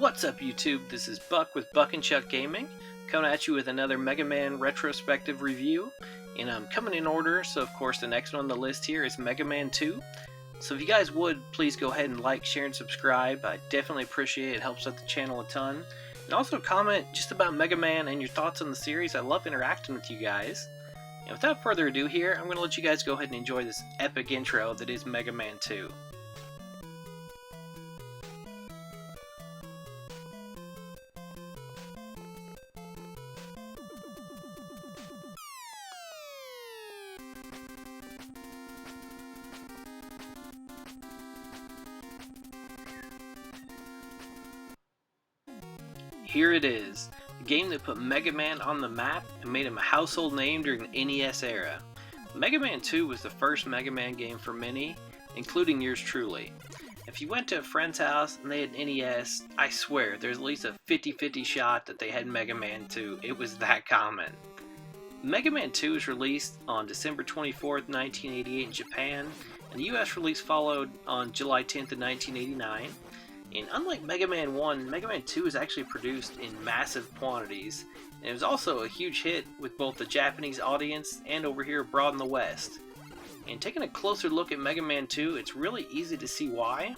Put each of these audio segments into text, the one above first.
What's up YouTube? This is Buck with Buck and Chuck Gaming, coming at you with another Mega Man retrospective review, and I'm coming in order, so of course the next one on the list here is Mega Man 2. So if you guys would, please go ahead and like, share, and subscribe. I definitely appreciate it. It helps out the channel a ton. And also comment just about Mega Man and your thoughts on the series. I love interacting with you guys. And without further ado here, I'm going to let you guys go ahead and enjoy this epic intro that is Mega Man 2. Here it is, a game that put Mega Man on the map and made him a household name during the NES era. Mega Man 2 was the first Mega Man game for many, including yours truly. If you went to a friend's house and they had NES, I swear there's at least a 50-50 shot that they had Mega Man 2. It was that common. Mega Man 2 was released on December 24th, 1988 in Japan, and the US release followed on July 10th of 1989. And unlike Mega Man 1, Mega Man 2 was actually produced in massive quantities, and it was also a huge hit with both the Japanese audience and over here abroad in the West. And taking a closer look at Mega Man 2, it's really easy to see why.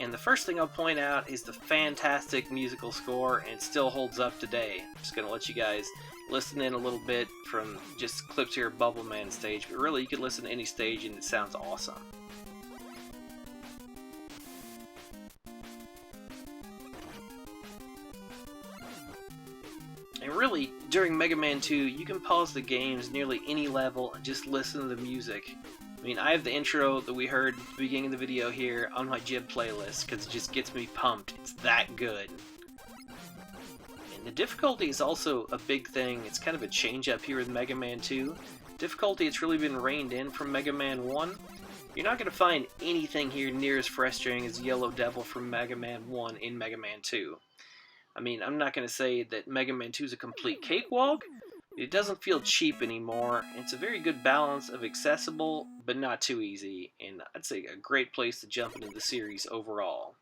And the first thing I'll point out is the fantastic musical score, and it still holds up today. I'm just going to let you guys listen in a little bit from just clips here of Bubble Man stage, but really you could listen to any stage and it sounds awesome. And really, during Mega Man 2, you can pause the games nearly any level and just listen to the music. I mean, I have the intro that we heard at the beginning of the video here on my Jib playlist, because it just gets me pumped. It's that good. And the difficulty is also a big thing. It's kind of a change up here with Mega Man 2. Difficulty, it's really been reined in from Mega Man 1. You're not going to find anything here near as frustrating as Yellow Devil from Mega Man 1 in Mega Man 2. I mean, I'm not going to say that Mega Man 2 is a complete cakewalk. It doesn't feel cheap anymore. It's a very good balance of accessible, but not too easy. And I'd say a great place to jump into the series overall.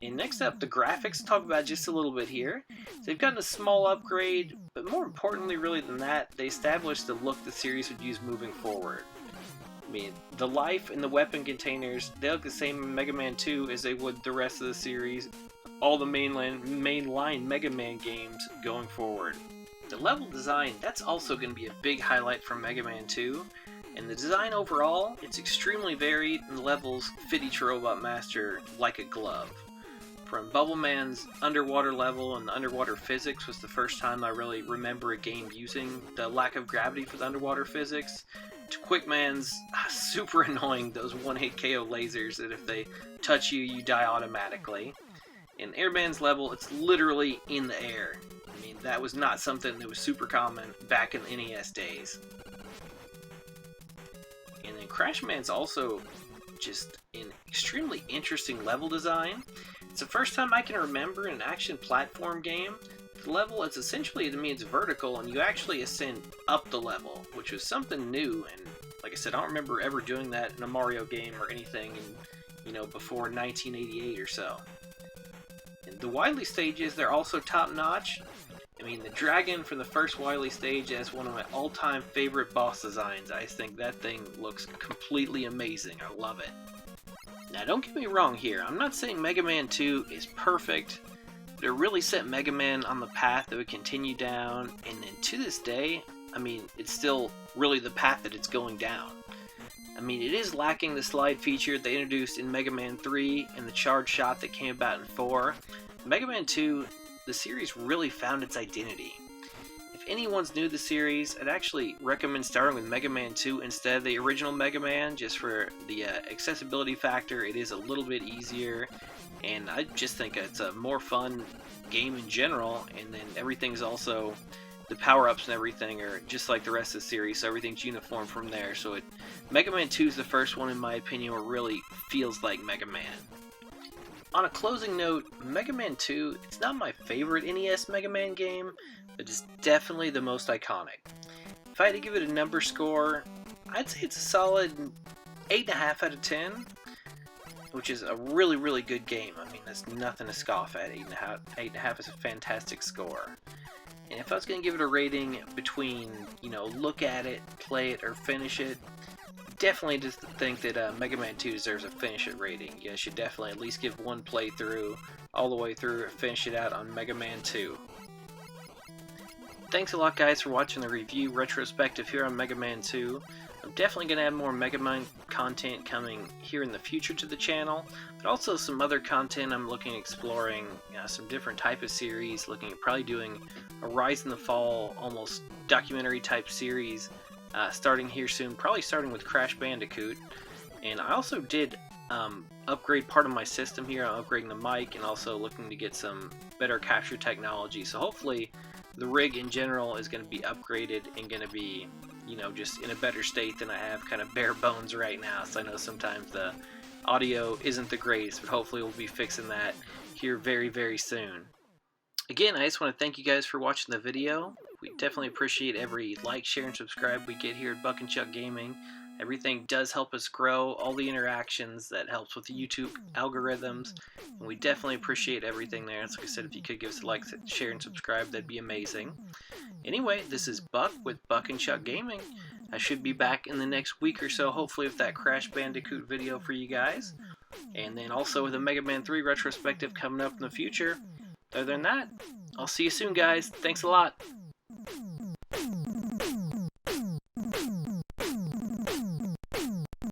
And next up, the graphics. Talk about just a little bit here. So they've gotten a small upgrade, but more importantly really than that, they established the look the series would use moving forward. I mean, the life and the weapon containers, they look the same in Mega Man 2 as they would the rest of the series. All the mainline Mega Man games going forward. The level design, that's also going to be a big highlight from Mega Man 2. And the design overall, it's extremely varied, and the levels fit each Robot Master like a glove. From Bubble Man's underwater level and the underwater physics was the first time I really remember a game using the lack of gravity for the underwater physics, to Quick Man's super annoying, those one-hit KO lasers that if they touch you, you die automatically. In Airman's level, it's literally in the air. I mean, that was not something that was super common back in the NES days. And then Crash Man's also just an extremely interesting level design. It's the first time I can remember in an action platform game, the level is essentially, to me, it's vertical, and you actually ascend up the level, which was something new. And like I said, I don't remember ever doing that in a Mario game or anything, before 1988 or so. The Wily stages, they're also top-notch. I mean, the dragon from the first Wily stage is one of my all-time favorite boss designs. I just think that thing looks completely amazing. I love it. Now, don't get me wrong here. I'm not saying Mega Man 2 is perfect, but it really set Mega Man on the path that would continue down, and then to this day, I mean, it's still really the path that it's going down. I mean, it is lacking the slide feature they introduced in Mega Man 3 and the charge shot that came about in 4. Mega Man 2, the series really found its identity. If anyone's new to the series, I'd actually recommend starting with Mega Man 2 instead of the original Mega Man, just for the accessibility factor. It is a little bit easier, and I just think it's a more fun game in general, and then everything's also... the power-ups and everything are just like the rest of the series, so everything's uniform from there. So Mega Man 2 is the first one, in my opinion, where it really feels like Mega Man. On a closing note, Mega Man 2, it's not my favorite NES Mega Man game, but it's definitely the most iconic. If I had to give it a number score, I'd say it's a solid 8.5 out of 10. which is a really, really good game. I mean, that's nothing to scoff at. 8.5 is a fantastic score. And if I was going to give it a rating between, look at it, play it, or finish it, definitely just think that Mega Man 2 deserves a finish it rating. You guys should definitely at least give one playthrough all the way through and finish it out on Mega Man 2. Thanks a lot, guys, for watching the review retrospective here on Mega Man 2. I'm definitely going to have more Mega Man content coming here in the future to the channel, but also some other content I'm looking at exploring, some different type of series, looking at probably doing a Rise and the Fall almost documentary type series starting here soon, probably starting with Crash Bandicoot. And I also did upgrade part of my system here. I'm upgrading the mic and also looking to get some better capture technology, so hopefully the rig in general is going to be upgraded and going to be, just in a better state than I have kind of bare bones right now. So I know sometimes the audio isn't the greatest, but hopefully we'll be fixing that here very, very soon. Again, I just want to thank you guys for watching the video. We definitely appreciate every like, share, and subscribe we get here at Buck and Chuck Gaming. Everything does help us grow, all the interactions, that helps with the YouTube algorithms, and we definitely appreciate everything there. So like I said, if you could give us a like, share, and subscribe, that'd be amazing. Anyway, this is Buck with Buck and Chuck Gaming. I should be back in the next week or so, hopefully with that Crash Bandicoot video for you guys, and then also with a Mega Man 3 retrospective coming up in the future. Other than that, I'll see you soon, guys. Thanks a lot.